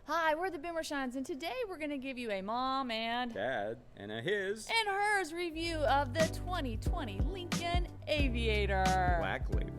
Hi, we're the Boomershines, and today we're going to give you a mom and dad and a his and hers review of the 2020 Lincoln Aviator Black Label.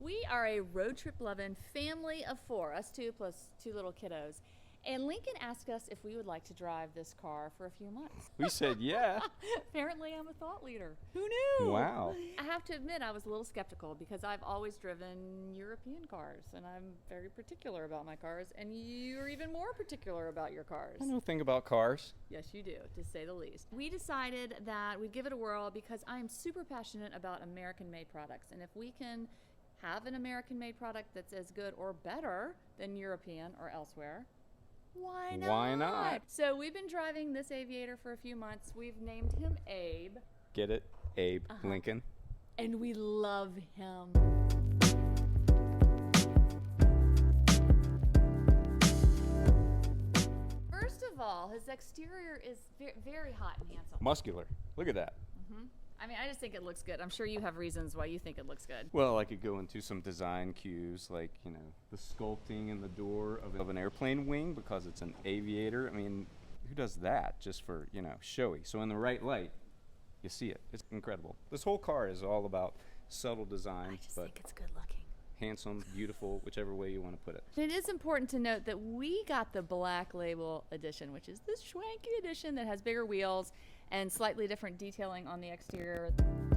We are a road trip loving family of four, us two plus two little kiddos. And Lincoln asked us if we would like to drive this car for a few months. We said yeah. Apparently I'm a thought leader. Who knew? Wow. I have to admit I was a little skeptical because I've always driven European cars and I'm very particular about my cars, and you're even more particular about your cars. I know a thing about cars. Yes, you do, to say the least. We decided that we'd give it a whirl because I am super passionate about American-made products, and if we can have an American-made product that's as good or better than European or elsewhere, why not? Why not? So we've been driving this Aviator for a few months. We've named him Abe. Get it? Abe Lincoln. And we love him. First of all, his exterior is very hot and handsome. Muscular. Look at that. I mean, I just think it looks good. I'm sure you have reasons why you think it looks good. Well, I could go into some design cues like, the sculpting in the door of an airplane wing because it's an Aviator. I mean, who does that just for, showy? So in the right light, you see it. It's incredible. This whole car is all about subtle design. I just but think it's good looking. Handsome, beautiful, whichever way you want to put it. It is important to note that we got the Black Label edition, which is this swanky edition that has bigger wheels and slightly different detailing on the exterior. I'm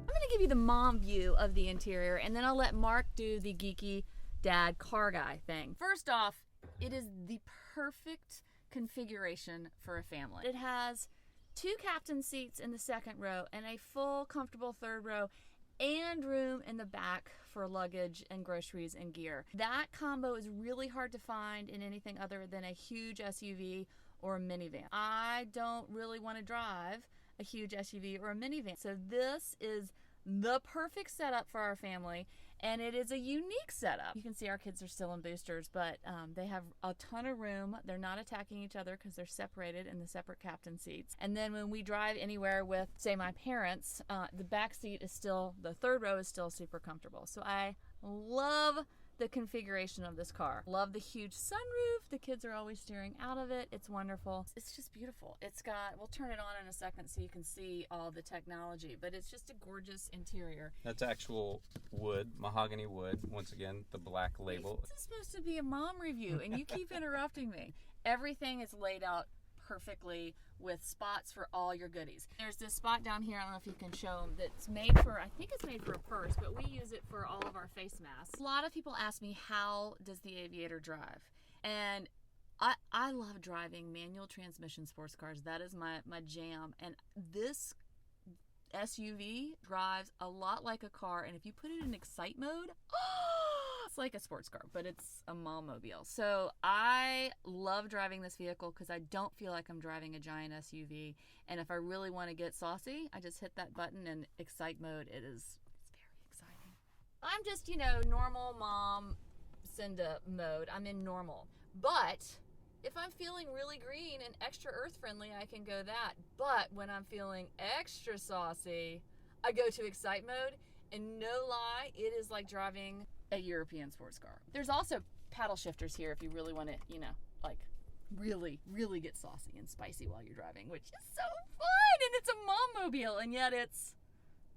going to give you the mom view of the interior, and then I'll let Mark do the geeky dad car guy thing. First off, it is the perfect configuration for a family. It has two captain seats in the second row and a full comfortable third row and room in the back for luggage and groceries and gear. That combo is really hard to find in anything other than a huge SUV or a minivan. I don't really want to drive a huge SUV or a minivan, so this is the perfect setup for our family, and it is a unique setup. You can see our kids are still in boosters, but they have a ton of room. They're not attacking each other because they're separated in the separate captain seats. And then when we drive anywhere with, say, my parents, the back seat is still, the third row is still super comfortable. So I love the configuration of this car. Love the huge sunroof. The kids are always staring out of it. It's wonderful. It's just beautiful. It's got, we'll turn it on in a second so you can see all the technology, but it's just a gorgeous interior. That's actual wood, mahogany wood. Once again, the Black Label. This is supposed to be a mom review, and you keep interrupting me. Everything is laid out perfectly with spots for all your goodies. There's this spot down here, I don't know if you can show them, that's made for, I think it's made for a purse, but we use it for all of our face masks. A lot of people ask me, how does the Aviator drive? And I love driving manual transmission sports cars. That is my jam. And this SUV drives a lot like a car, and if you put it in excite mode, it's like a sports car, but it's a mom-mobile. So I love driving this vehicle because I don't feel like I'm driving a giant SUV, and if I really want to get saucy, I just hit that button and excite mode. It's very exciting. I'm just, normal mom Cinda mode. I'm in normal. But if I'm feeling really green and extra earth-friendly, I can go that. But when I'm feeling extra saucy, I go to excite mode, and no lie, it is like driving a European sports car. There's also paddle shifters here if you really want to, really, really get saucy and spicy while you're driving, which is so fun, and it's a mom-mobile, and yet it's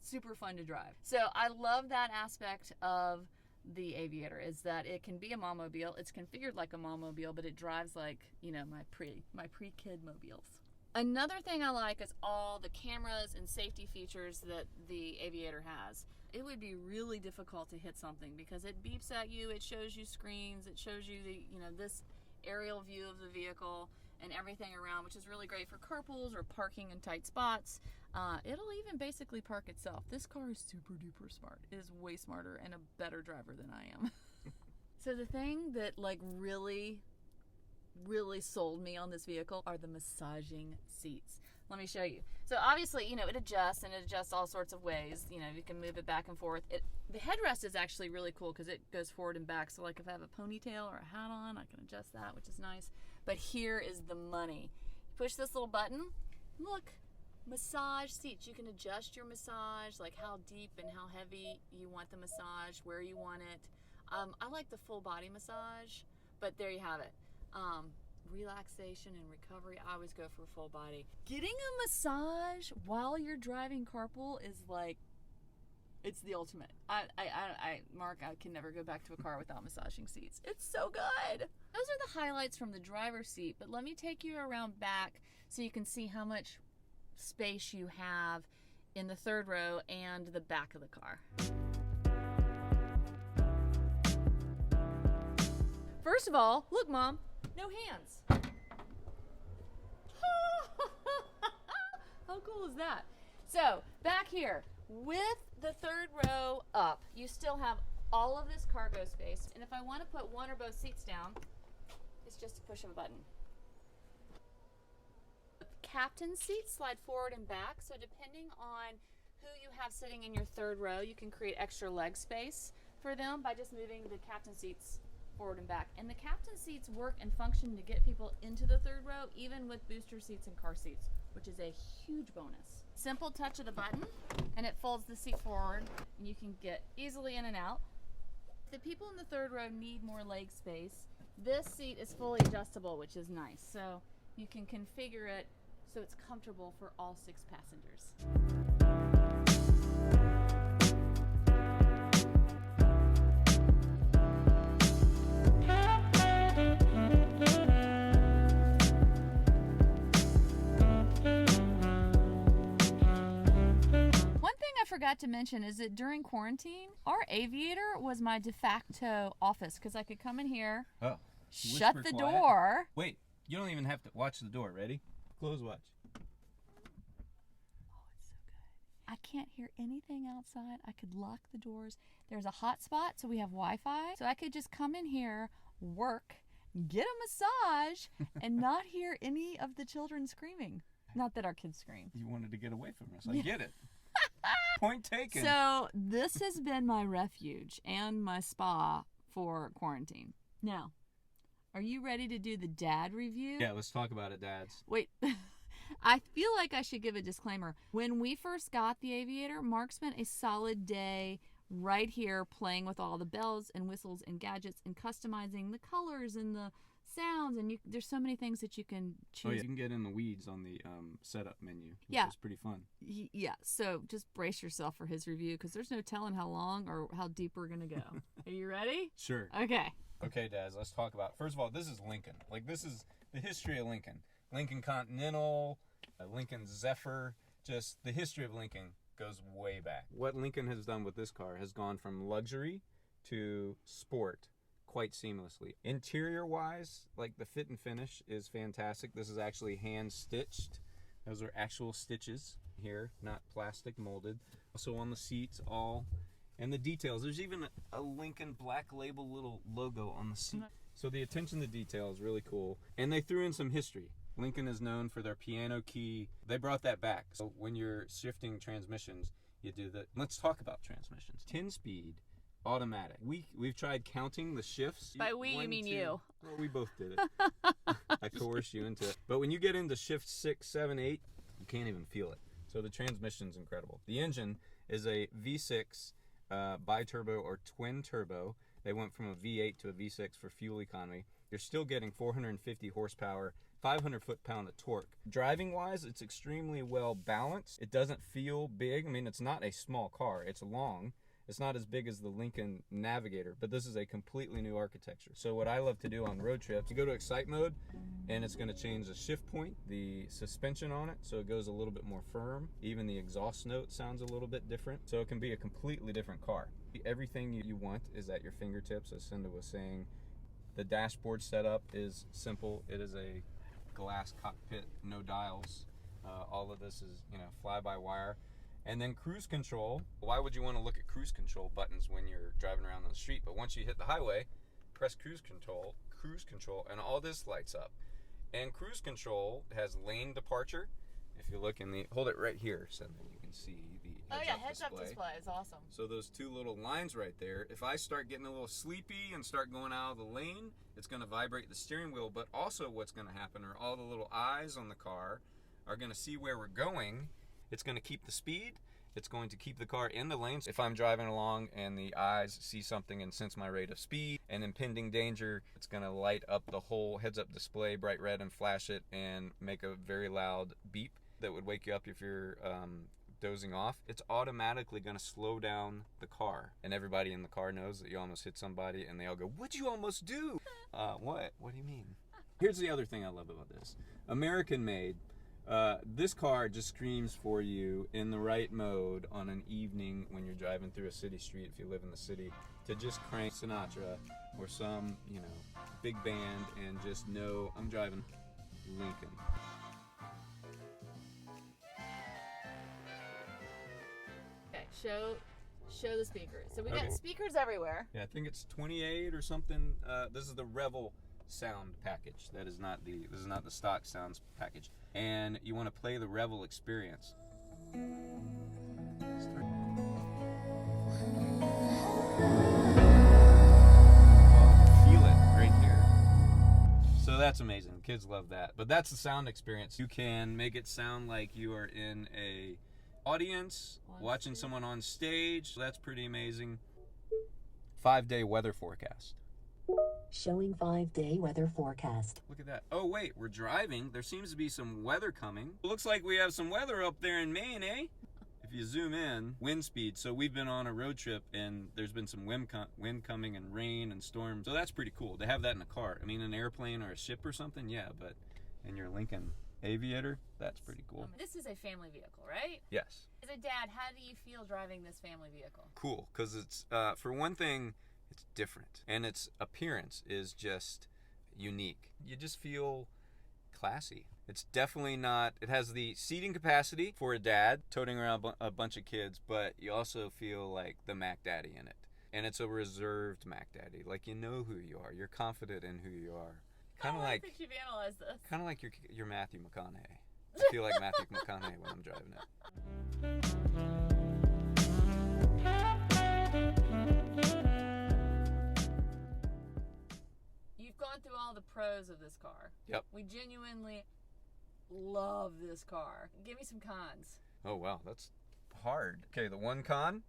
super fun to drive. So I love that aspect of the Aviator, is that it can be a mom-mobile. It's configured like a mom-mobile, but it drives like, my pre-kid mobiles. Another thing I like is all the cameras and safety features that the Aviator has. It would be really difficult to hit something because it beeps at you, it shows you screens, it shows you the, this aerial view of the vehicle and everything around, which is really great for carpools or parking in tight spots. It'll even basically park itself. This car is super duper smart. It is way smarter and a better driver than I am. So the thing that really sold me on this vehicle are the massaging seats. Let me show you. So obviously, it adjusts, and it adjusts all sorts of ways. You can move it back and forth. The headrest is actually really cool because it goes forward and back. So like if I have a ponytail or a hat on, I can adjust that, which is nice. But here is the money. You push this little button. Look, Massage seats. You can adjust your massage, like how deep and how heavy you want the massage, where you want it. I like the full body massage, but there you have it. Relaxation and recovery, I always go for full body. Getting a massage while you're driving carpool is like, it's the ultimate. Mark, I can never go back to a car without massaging seats. It's so good. Those are the highlights from the driver's seat, but let me take you around back so you can see how much space you have in the third row and the back of the car. First of all, look, Mom, no hands. How cool is that? So back here, with the third row up, you still have all of this cargo space. And if I want to put one or both seats down, it's just a push of a button. The captain's seats slide forward and back. So depending on who you have sitting in your third row, you can create extra leg space for them by just moving the captain's seats forward and back. And the captain seats work and function to get people into the third row, even with booster seats and car seats, which is a huge bonus. Simple touch of the button and it folds the seat forward and you can get easily in and out. If the people in the third row need more leg space, this seat is fully adjustable, which is nice. So you can configure it so it's comfortable for all 6 passengers. Forgot to mention is that during quarantine, our Aviator was my de facto office because I could come in here, shut the door. Wait, you don't even have to watch the door. Ready? Close watch. Oh, it's so good. I can't hear anything outside. I could lock the doors. There's a hotspot, so we have Wi-Fi. So I could just come in here, work, get a massage, and not hear any of the children screaming. Not that our kids scream. You wanted to get away from us. I get it. Point taken. So this has been my refuge and my spa for quarantine. Now, are you ready to do the dad review? Yeah, let's talk about it, dads. Wait, I feel like I should give a disclaimer. When we first got the Aviator, Mark spent a solid day right here playing with all the bells and whistles and gadgets and customizing the colors and the sounds, and there's so many things that you can choose. Oh, yeah. You can get in the weeds on the setup menu, which is pretty fun. Yeah, so just brace yourself for his review because there's no telling how long or how deep we're going to go. Are you ready? Sure. Okay. Okay, Daz, let's talk about, first of all, this is Lincoln. Like, this is the history of Lincoln. Lincoln Continental, Lincoln Zephyr, just the history of Lincoln goes way back. What Lincoln has done with this car has gone from luxury to sport quite seamlessly. Interior-wise, like the fit and finish is fantastic. This is actually hand-stitched. Those are actual stitches here, not plastic molded. Also on the seats, and the details. There's even a Lincoln Black Label little logo on the seat. So the attention to detail is really cool. And they threw in some history. Lincoln is known for their piano key. They brought that back. So when you're shifting transmissions, you do that. Let's talk about transmissions. 10-speed. Automatic. We've tried counting the shifts. By we, you mean you. Well, we both did it. I coerced you into it. But when you get into shift 6, 7, 8, you can't even feel it. So the transmission's incredible. The engine is a V6 bi-turbo or twin turbo. They went from a V8 to a V6 for fuel economy. You're still getting 450 horsepower, 500 foot-pound of torque. Driving-wise, it's extremely well balanced. It doesn't feel big. I mean, it's not a small car. It's long. It's not as big as the Lincoln Navigator, but this is a completely new architecture. So what I love to do on road trips, you go to Excite mode, and it's going to change the shift point, the suspension on it, so it goes a little bit more firm. Even the exhaust note sounds a little bit different, so it can be a completely different car. Everything you want is at your fingertips, as Cinda was saying. The dashboard setup is simple. It is a glass cockpit, no dials. All of this is, fly-by-wire. And then cruise control. Why would you want to look at cruise control buttons when you're driving around on the street? But once you hit the highway, press cruise control, and all this lights up. And cruise control has lane departure. If you look hold it right here so that you can see the heads-up display is awesome. So those two little lines right there, if I start getting a little sleepy and start going out of the lane, it's going to vibrate the steering wheel. But also what's going to happen are all the little eyes on the car are going to see where we're going. It's going to keep the speed. It's going to keep the car in the lanes. If I'm driving along and the eyes see something and sense my rate of speed and impending danger, it's going to light up the whole heads-up display bright red and flash it and make a very loud beep that would wake you up if you're dozing off. It's automatically going to slow down the car, and everybody in the car knows that you almost hit somebody, and they all go, "What'd you almost do?" What do you mean? Here's the other thing I love about this. American made. This car just screams for you in the right mode on an evening when you're driving through a city street, if you live in the city, to just crank Sinatra or some, big band and just know I'm driving Lincoln. Okay, show the speakers. So we got speakers everywhere. Yeah, I think it's 28 or something. This is the Revel sound package. This is not the stock sounds package. And you want to play the Revel experience. Feel it right here. So that's amazing. Kids love that. But that's the sound experience. You can make it sound like you are in a audience watching someone on stage. So that's pretty amazing. 5-day weather forecast. Showing 5-day weather forecast. Look at that. Oh, wait, we're driving. There seems to be some weather coming. Looks like we have some weather up there in Maine, eh? If you zoom in, wind speed. So we've been on a road trip, and there's been some wind coming and rain and storms. So that's pretty cool to have that in a car. I mean, an airplane or a ship or something, yeah, but in your Lincoln Aviator, that's pretty cool. This is a family vehicle, right? Yes. As a dad, how do you feel driving this family vehicle? Cool, because it's, for one thing, it's different, and its appearance is just unique. You just feel classy. It's definitely not, it has the seating capacity for a dad toting around a bunch of kids, but you also feel like the Mac Daddy in it. And it's a reserved Mac Daddy. Like, you know who you are. You're confident in who you are. Kind of like, I think you've analyzed this. Kind of like your Matthew McConaughey. I feel like Matthew McConaughey when I'm driving it. Gone through all the pros of this car. Yep. We genuinely love this car. Give me some cons. Oh, wow, that's hard. Okay, the one con.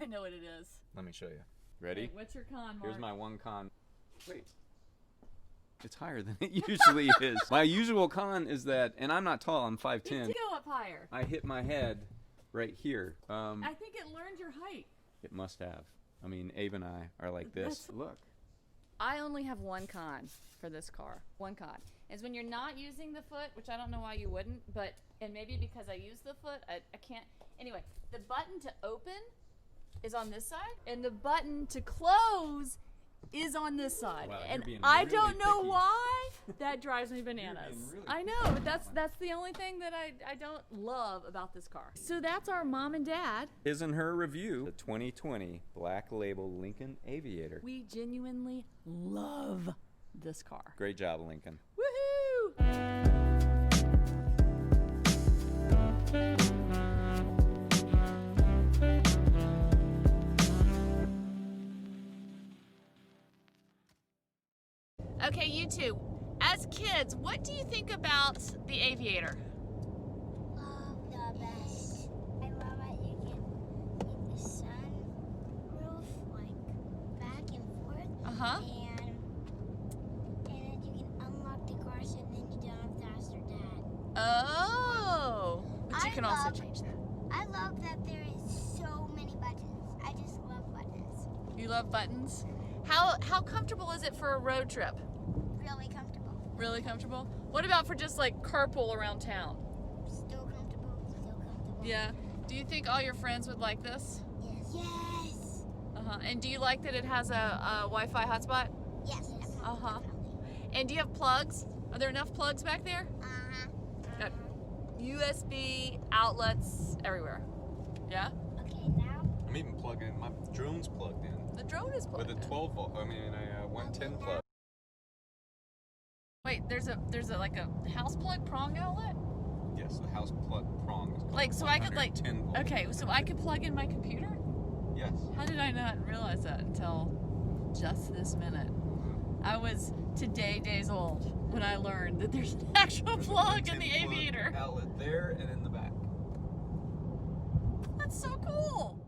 I know what it is. Let me show you. Ready? Wait, what's your con, Mark? Here's my one con. Wait. It's higher than it usually is. My usual con is that, and I'm not tall, I'm 5'10". It did go up higher. I hit my head right here. I think it learned your height. It must have. I mean, Abe and I are like this. Look. I only have one con for this car. One con is when you're not using the foot, which I don't know why you wouldn't, but, and maybe because I use the foot, I can't. Anyway, the button to open is on this side, and the button to close is on this side. Wow, and I really don't know why. That drives me bananas. Really I know, but that's the only thing that I don't love about this car. So that's our mom and dad. His and her review, the 2020 Black Label Lincoln Aviator. We genuinely love this car. Great job, Lincoln. Woohoo! Okay, you two, as kids, what do you think about the Aviator? Love the best. I love that you can make the sunroof like back and forth. Uh-huh. And then you can unlock the car so then you don't have to ask your dad. Oh! But you can also change that. I love that there is so many buttons. I just love buttons. You love buttons? How comfortable is it for a road trip? Really comfortable. Really comfortable? What about for just like carpool around town? Still comfortable. Still comfortable. Yeah. Do you think all your friends would like this? Yes. Yes. Uh-huh. And do you like that it has a Wi-Fi hotspot? Yes. Uh-huh. And do you have plugs? Are there enough plugs back there? Uh-huh. Got USB outlets everywhere. Yeah? Okay, now. I'm even plugging, my drone's plugged in. The drone is plugged With a in. 12 volt, I mean a 110 plug. Wait, there's a like a house plug prong outlet? Yes, the house plug prong is Like, so I could like, 110 volt. okay, so I could plug in my computer? Yes. How did I not realize that until just this minute? I was today days old when I learned that there's an actual plug in the Aviator. Outlet there and in the back. That's so cool.